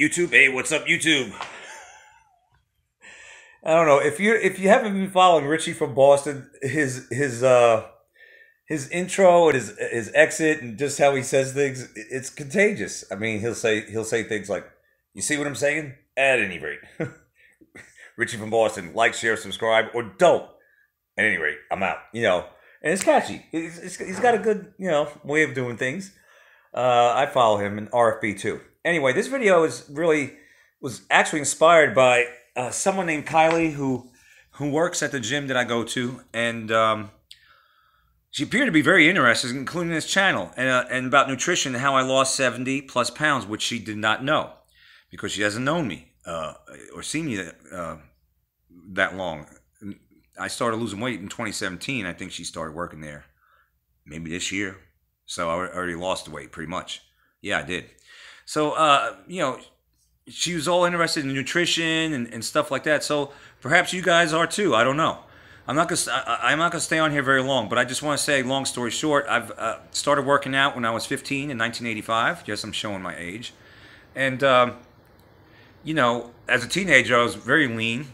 YouTube, hey, what's up, YouTube? I don't know if you haven't been following Richie from Boston, his intro and his exit and just how he says things, it's contagious. I mean, he'll say things like, "You see what I'm saying?" At any rate, Richie from Boston, like, share, subscribe, or don't. At any rate, I'm out. And it's catchy. He's got a good way of doing things. I follow him in RFB too. Anyway, this video was actually inspired by someone named Kylie who works at the gym that I go to, and she appeared to be very interested, including this channel and about nutrition and how I lost 70 plus pounds, which she did not know because she hasn't known me or seen me that long. I started losing weight in 2017. I think she started working there maybe this year. So I already lost the weight pretty much. Yeah, I did. So, she was all interested in nutrition and stuff like that. So perhaps you guys are too. I don't know. I'm not gonna stay on here very long, but I just want to say, long story short, I've started working out when I was 15 in 1985. Yes, I'm showing my age. And as a teenager, I was very lean,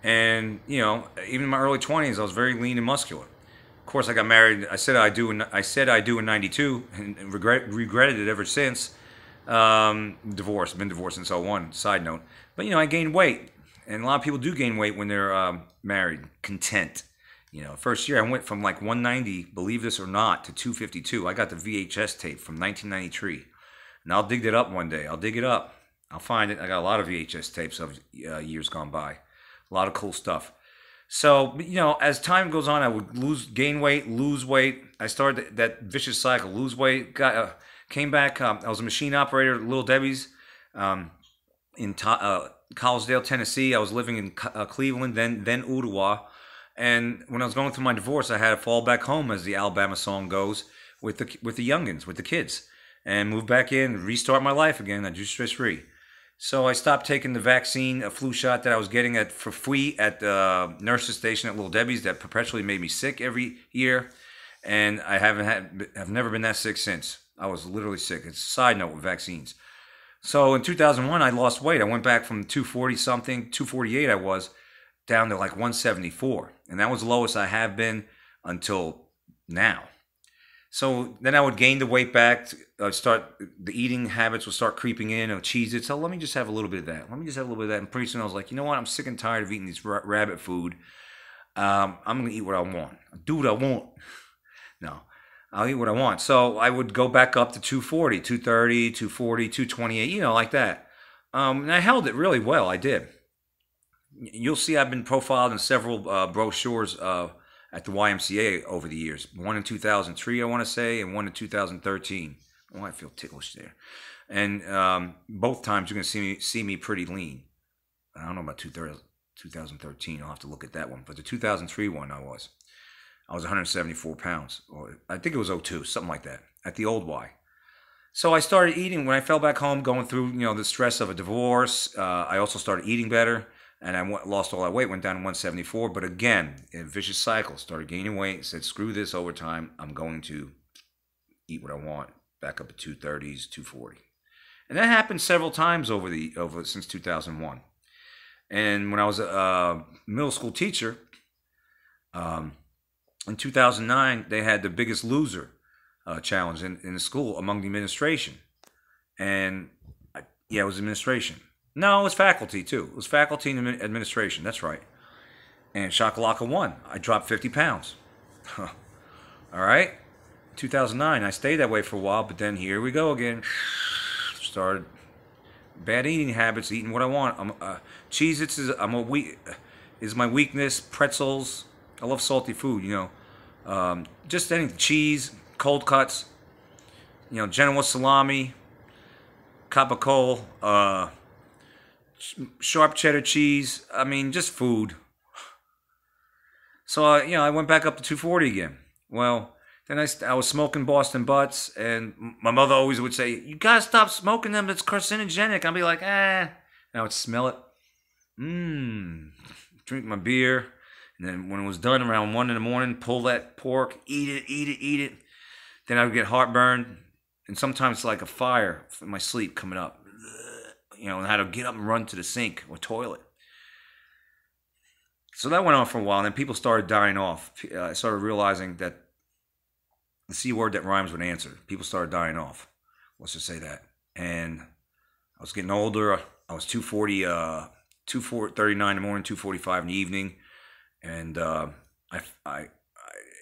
and even in my early 20s, I was very lean and muscular. Of course, I got married. I said I do in '92, and regretted it ever since. Divorced, been divorced since '01. Side note, but I gained weight, and a lot of people do gain weight when they're married. Content, First year I went from like 190, believe this or not, to 252. I got the VHS tape from 1993, and I'll dig it up one day. I'll dig it up. I'll find it. I got a lot of VHS tapes of years gone by. A lot of cool stuff. So, as time goes on, I would gain weight, lose weight. I started that vicious cycle, lose weight, came back. I was a machine operator at Little Debbie's in Collegedale, Tennessee. I was living in Cleveland, then Ottawa. And when I was going through my divorce, I had to fall back home, as the Alabama song goes, with the youngins, with the kids, and move back in, restart my life again. I do stress-free. So I stopped taking the vaccine, a flu shot that I was getting for free at the nurse's station at Little Debbie's that perpetually made me sick every year. And I've never been that sick since. I was literally sick. It's a side note with vaccines. So in 2001, I lost weight. I went back from 240 something, 248 I was, down to like 174. And that was the lowest I have been until now. So then I would gain the weight back. The eating habits would start creeping in. Cheez-Its. So let me just have a little bit of that. And pretty soon I was like, you know what? I'm sick and tired of eating this rabbit food. I'm going to eat what I want. Do what I want. No, I'll eat what I want. So I would go back up to 240, 230, 240, 228, like that. And I held it really well. I did. You'll see I've been profiled in several brochures at the YMCA over the years. One in 2003, I want to say, and one in 2013. Oh, I feel ticklish there. And both times you're going to see me pretty lean. I don't know about 2013. I'll have to look at that one. But the 2003 one, I was 174 pounds. Or I think it was '02, something like that, at the old Y. So I started eating when I fell back home, going through the stress of a divorce. I also started eating better. And I lost all that weight, went down to 174. But again, a vicious cycle. Started gaining weight. Said, screw this over time. I'm going to eat what I want. Back up to 230s, 240. And that happened several times since 2001. And when I was a middle school teacher, in 2009, they had the Biggest Loser challenge in the school among the administration. And it was administration. No, it was faculty, too. It was faculty and administration. That's right. And Shakalaka won. I dropped 50 pounds. All right? 2009, I stayed that way for a while, but then here we go again. Started bad eating habits, eating what I want. Cheez-Its is my weakness. Pretzels. I love salty food, just anything. Cheese, cold cuts, Genoa salami, capicola, sharp cheddar cheese. I mean, just food. So, I went back up to 240 again. Well, then I was smoking Boston Butts, and my mother always would say, you gotta stop smoking them, it's carcinogenic. I'd be like, And I would smell it. Drink my beer. And then when it was done around 1 in the morning, pull that pork, eat it. Then I would get heartburn. And sometimes it's like a fire in my sleep coming up. and how to get up and run to the sink or toilet. So that went on for a while, and then people started dying off. I started realizing that the C word that rhymes with answer, people started dying off. Let's just say that. And I was getting older. I was 240, 2:39 in the morning, 2:45 in the evening, and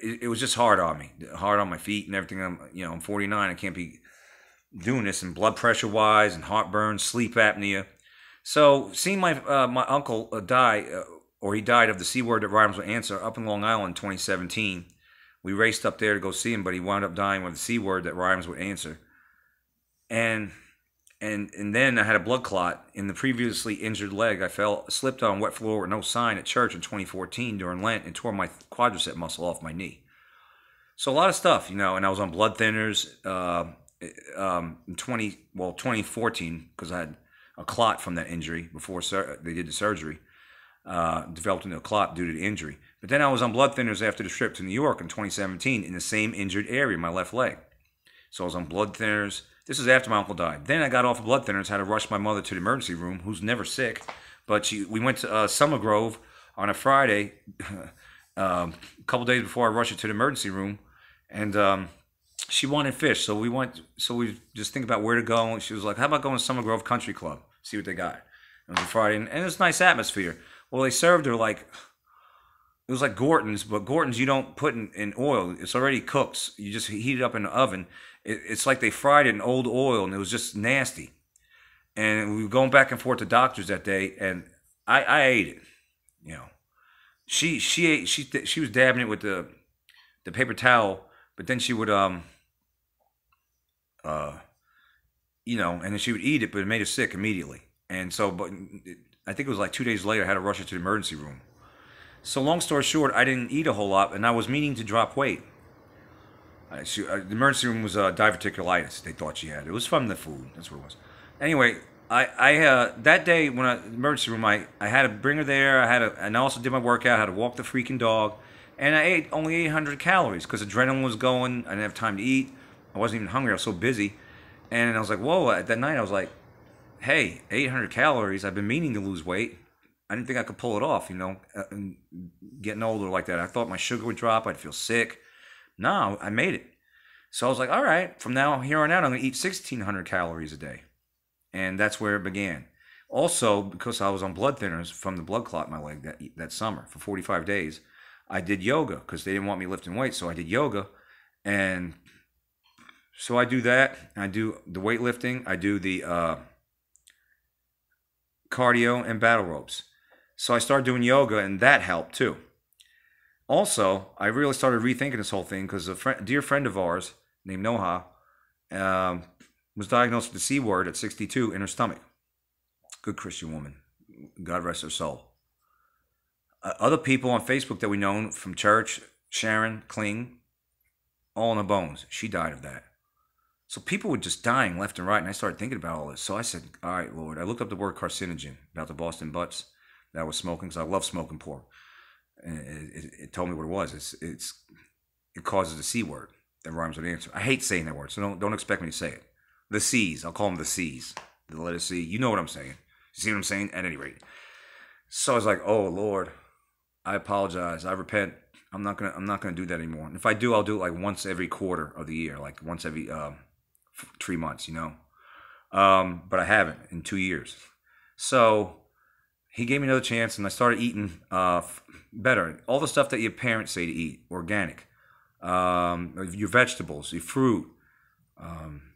it was just hard on me, hard on my feet and everything. I'm 49. I can't be doing this, and blood pressure wise, and heartburn, sleep apnea. So seeing my uncle die, or he died of the C word that rhymes with answer, up in Long Island in 2017. We raced up there to go see him, but he wound up dying with the C word that rhymes with answer. And then I had a blood clot in the previously injured leg. I slipped on wet floor with no sign at church in 2014 during Lent and tore my quadricep muscle off my knee. So a lot of stuff, and I was on blood thinners in 2014 because I had a clot from that injury before they did the surgery. Developed into a clot due to the injury. But then I was on blood thinners after the trip to New York in 2017 in the same injured area, my left leg. So I was on blood thinners. This is after my uncle died. Then I got off of blood thinners, had to rush my mother to the emergency room, who's never sick. But we went to Summer Grove on a Friday, a couple days before I rushed her to the emergency room, and she wanted fish. So we just think about where to go. And she was like, "How about going to Summer Grove Country Club? See what they got." It was a Friday, and it was a nice atmosphere. Well, they served her it was like Gorton's, but Gorton's you don't put in oil. It's already cooked. You just heat it up in the oven. It's like they fried it in old oil, and it was just nasty. And we were going back and forth to doctors that day, and I ate it. She was dabbing it with the paper towel, but then she would and then she would eat it, but it made her sick immediately. And so, but I think it was like 2 days later, I had to rush her to the emergency room. So long story short, I didn't eat a whole lot, and I was meaning to drop weight. The emergency room was diverticulitis. They thought she had. It was from the food. That's what it was. Anyway, I that day when the emergency room, I had to bring her there. And I also did my workout. I had to walk the freaking dog, and I ate only 800 calories because adrenaline was going. I didn't have time to eat. I wasn't even hungry. I was so busy, and I was like, whoa! At that night, I was like, hey, 800 calories. I've been meaning to lose weight. I didn't think I could pull it off, getting older like that. I thought my sugar would drop. I'd feel sick. No, I made it. So I was like, all right, from now here on out, I'm going to eat 1,600 calories a day. And that's where it began. Also, because I was on blood thinners from the blood clot in my leg that summer for 45 days, I did yoga because they didn't want me lifting weights. So I did yoga. And so I do that. I do the weightlifting. I do the cardio and battle ropes. So I started doing yoga, and that helped too. Also, I really started rethinking this whole thing because a dear friend of ours named Noha was diagnosed with the C word at 62 in her stomach. Good Christian woman. God rest her soul. Other people on Facebook that we know from church, Sharon Kling, all in the bones. She died of that. So people were just dying left and right, and I started thinking about all this. So I said, all right, Lord. I looked up the word carcinogen about the Boston butts that I was smoking because I love smoking pork. And it told me what it was. It causes the C word that rhymes with answer. I hate saying that word, so don't expect me to say it. The C's. I'll call them the C's. The letter C. You know what I'm saying. You see what I'm saying? At any rate. So I was like, oh, Lord, I apologize. I repent. I'm not gonna do that anymore. And if I do, I'll do it like once every quarter of the year, like once every 3 months, But I haven't in 2 years. So he gave me another chance, and I started eating better. All the stuff that your parents say to eat, organic. Your vegetables, your fruit.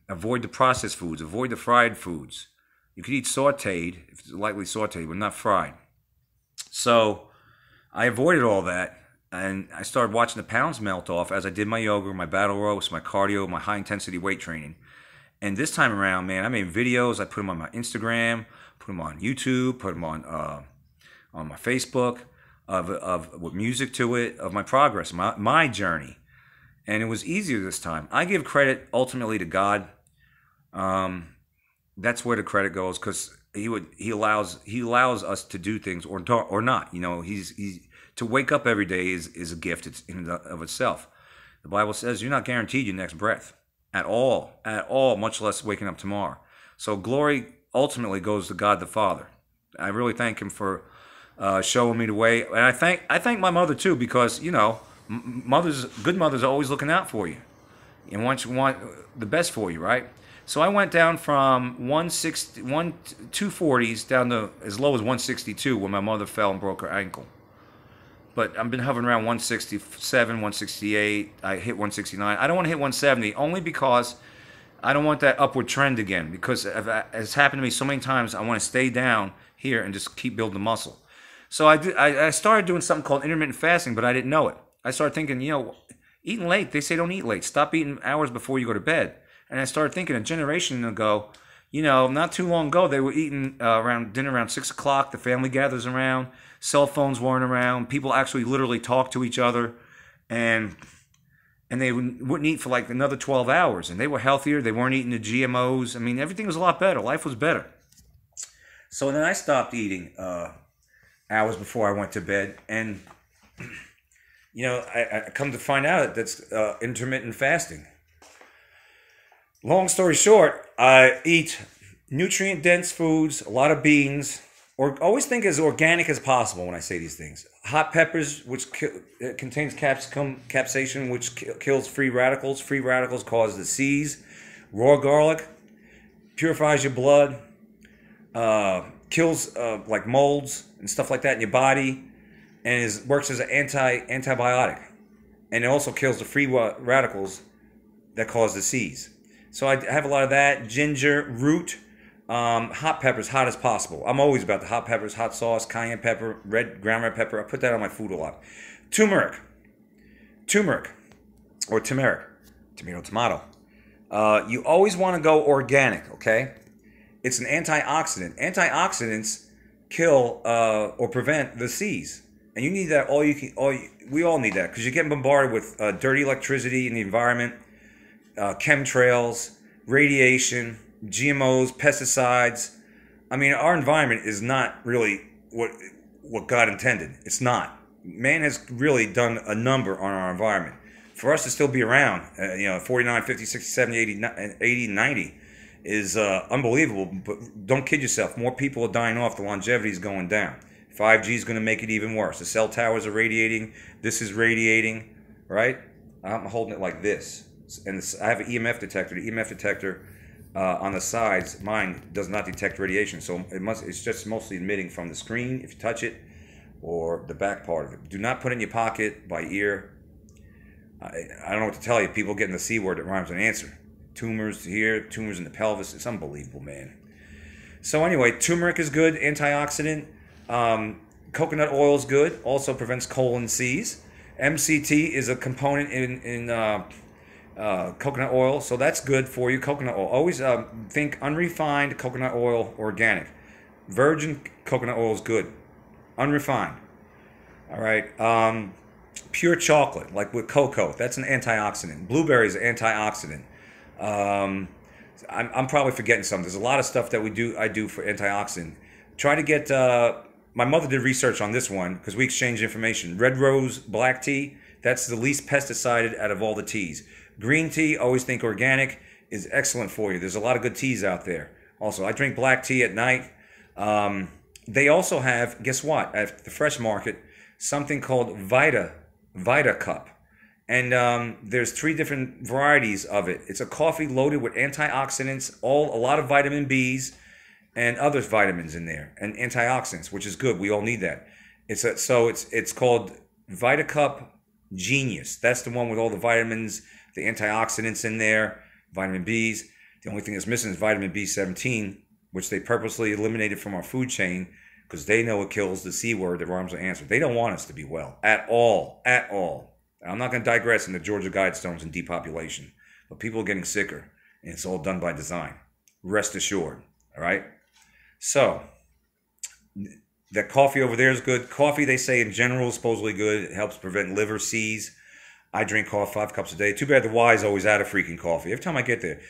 Avoid the processed foods. Avoid the fried foods. You could eat sauteed, if it's lightly sauteed, but not fried. So I avoided all that, and I started watching the pounds melt off as I did my yoga, my battle ropes, my cardio, my high-intensity weight training. And this time around, man, I made videos. I put them on my Instagram, put them on YouTube, put them on my Facebook, with music to it, of my progress, my journey. And it was easier this time. I give credit ultimately to God. That's where the credit goes, because he allows us to do things or not. He's to wake up every day is a gift in and of itself. The Bible says you're not guaranteed your next breath at all, much less waking up tomorrow. So glory ultimately goes to God the Father. I really thank Him for showing me the way, and I thank my mother too, because good mothers are always looking out for you and want the best for you, right? So I went down from 240s down to as low as 162 when my mother fell and broke her ankle. But I've been hovering around 167, 168. I hit 169. I don't want to hit 170 only because I don't want that upward trend again. Because it's happened to me so many times, I want to stay down here and just keep building muscle. So I started doing something called intermittent fasting, but I didn't know it. I started thinking, eating late. They say don't eat late. Stop eating hours before you go to bed. And I started thinking a generation ago, not too long ago, they were eating dinner around 6 o'clock. The family gathers around. Cell phones weren't around. People actually literally talked to each other. And they wouldn't eat for like another 12 hours. And they were healthier. They weren't eating the GMOs. I mean, everything was a lot better. Life was better. So then I stopped eating hours before I went to bed. And, I come to find out that's intermittent fasting. Long story short, I eat nutrient-dense foods, a lot of beans, or always think as organic as possible when I say these things. Hot peppers, which contains capsaicin, which kills free radicals. Free radicals cause disease. Raw garlic purifies your blood, kills like molds and stuff like that in your body, and works as an antibiotic. And it also kills the free radicals that cause disease. So I have a lot of that. Ginger, root, hot peppers, hot as possible. I'm always about the hot peppers, hot sauce, cayenne pepper, ground red pepper. I put that on my food a lot. Turmeric, or turmeric, tomato. You always want to go organic, okay? It's an antioxidant. Antioxidants kill or prevent the disease. And you need that we all need that, because you're getting bombarded with dirty electricity in the environment, chemtrails, radiation, GMOs, pesticides. I mean, our environment is not really what God intended. It's not. Man has really done a number on our environment. For us to still be around, 49, 50, 60, 70, 80, 90 is unbelievable. But don't kid yourself. More people are dying off. The longevity is going down. 5G is going to make it even worse. The cell towers are radiating. This is radiating, right? I'm holding it like this. And I have an EMF detector. The EMF detector on the sides, mine does not detect radiation, so it's just mostly emitting from the screen if you touch it, or the back part of it. Do not put it in your pocket by ear. I don't know what to tell you. People getting the C word that rhymes with answer. Tumors here, tumors in the pelvis. It's unbelievable, man. So anyway, turmeric is good, antioxidant. Coconut oil is good. Also prevents colon Cs. MCT is a component in coconut oil, so that's good for you. Coconut oil. Always think unrefined coconut oil, organic. Virgin coconut oil is good. Unrefined. All right. Pure chocolate, like with cocoa, that's an antioxidant. Blueberries are antioxidant. I'm probably forgetting something. There's a lot of stuff that I do for antioxidant. Try to get. My mother did research on this one because we exchange information. Red rose black tea. That's the least pesticided out of all the teas. Green tea, always think organic, is excellent for you. There's a lot of good teas out there. Also, I drink black tea at night. They also have, guess what, at the Fresh Market, something called Vita Cup. And there's 3 different varieties of it. It's a coffee loaded with antioxidants, a lot of vitamin Bs and other vitamins in there, and antioxidants, which is good. We all need that. It's called Vita Cup Genius. That's the one with all the vitamins, the antioxidants in there, vitamin Bs. The only thing that's missing is vitamin B17, which they purposely eliminated from our food chain because they know it kills the C word that rhymes with answer. They don't want us to be well at all, at all. I'm not going to digress into Georgia Guidestones and depopulation, but people are getting sicker, and it's all done by design. Rest assured, all right? So, that coffee over there is good. Coffee, they say, in general, is supposedly good. It helps prevent liver Cs. I drink coffee 5 cups a day. Too bad the Y's always out of freaking coffee. Every time I get there.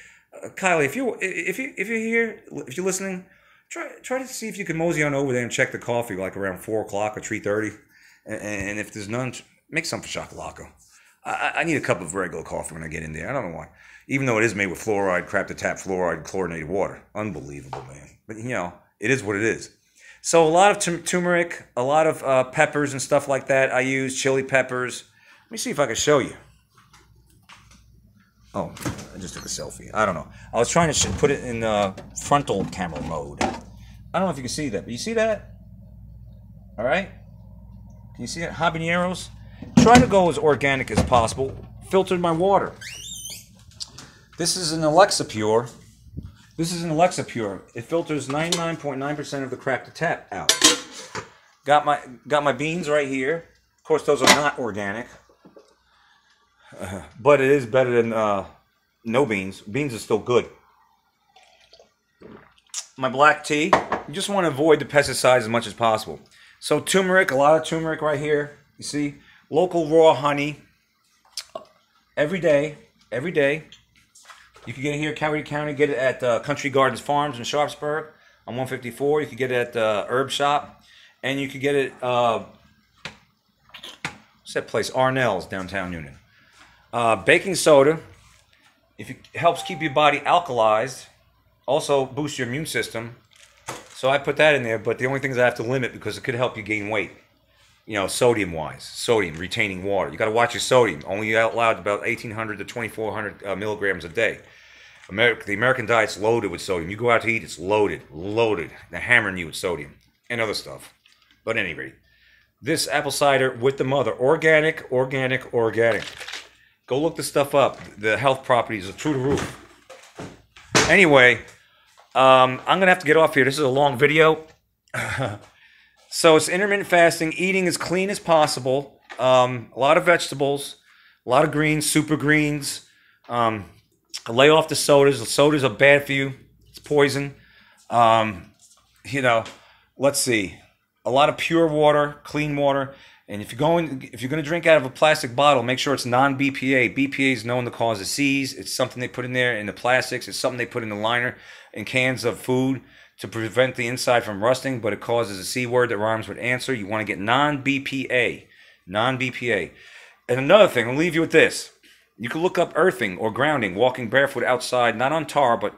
Kylie, if you're here, if you're listening, try to see if you can mosey on over there and check the coffee like around 4 o'clock or 3:30. And if there's none, make some for Chocolaco. I need a cup of regular coffee when I get in there. I don't know why. Even though it is made with fluoride, crap to tap fluoride, chlorinated water. Unbelievable, man. but you know, it is what it is. So a lot of turmeric, a lot of peppers and stuff like that. I use chili peppers. Let me see if I can show you. Oh, I just took a selfie. I don't know. I was trying to put it in frontal camera mode. I don't know if you can see that, but you see that? All right. Can you see it? Habaneros. Try to go as organic as possible. Filtered my water. This is an Alexa Pure. This is an Alexa Pure. It filters 99.9% of the cracked tap out. Got my beans right here. Of course, those are not organic. But it is better than no beans. Beans are still good. My black tea. You just want to avoid the pesticides as much as possible. So turmeric, a lot of turmeric right here. You see, local raw honey. Every day. You can get it here, Coweta County. Get it at Country Gardens Farms in Sharpsburg on 154. You can get it at the Herb Shop, and you can get it. What's that place? Arnell's, downtown Newnan. Baking soda, if it helps keep your body alkalized, also boosts your immune system. So I put that in there, but the only thing is I have to limit because it could help you gain weight. You know, sodium-wise, sodium, retaining water. You got to watch your sodium. Only allowed about 1,800 to 2,400 milligrams a day. The American diet's loaded with sodium. You go out to eat, it's loaded. They're hammering you with sodium and other stuff. But at any rate, this apple cider with the mother, organic. Go look the stuff up. The health properties are through the roof. Anyway, I'm going to have to get off here. This is a long video. So it's intermittent fasting, eating as clean as possible. A lot of vegetables, a lot of greens, super greens. Lay off the sodas. The sodas are bad for you. It's poison. You know, let's see. A lot of pure water, clean water. And if you're going to drink out of a plastic bottle, make sure it's non-BPA. BPA is known to cause disease. It's something they put in there in the plastics. It's something they put in the liner in cans of food to prevent the inside from rusting, but it causes a C word that rhymes with answer. You want to get non-BPA. Non-BPA. And another thing, I'll leave you with this. You can look up earthing or grounding, walking barefoot outside, not on tar, but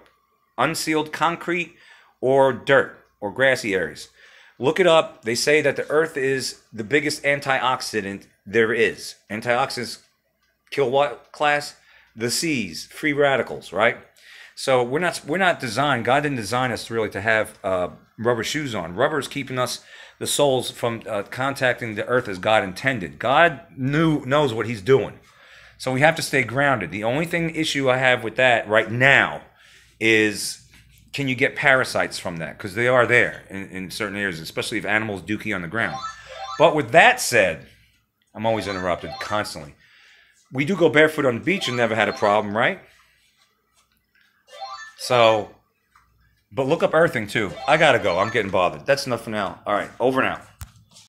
unsealed concrete or dirt or grassy areas. Look it up. They say that the earth is the biggest antioxidant there is. Antioxidants kill what class? The C's, free radicals, right? So we're not designed. God didn't design us really to have rubber shoes on. Rubber is keeping us, the souls, from contacting the earth as God intended. God knows what He's doing. So we have to stay grounded. The only issue I have with that right now is, can you get parasites from that? Because they are there in certain areas, especially if animals dookie on the ground. But with that said, I'm always interrupted constantly. We do go barefoot on the beach and never had a problem, right? So, but look up earthing too. I gotta go. I'm getting bothered. That's enough for now. All right, over and out.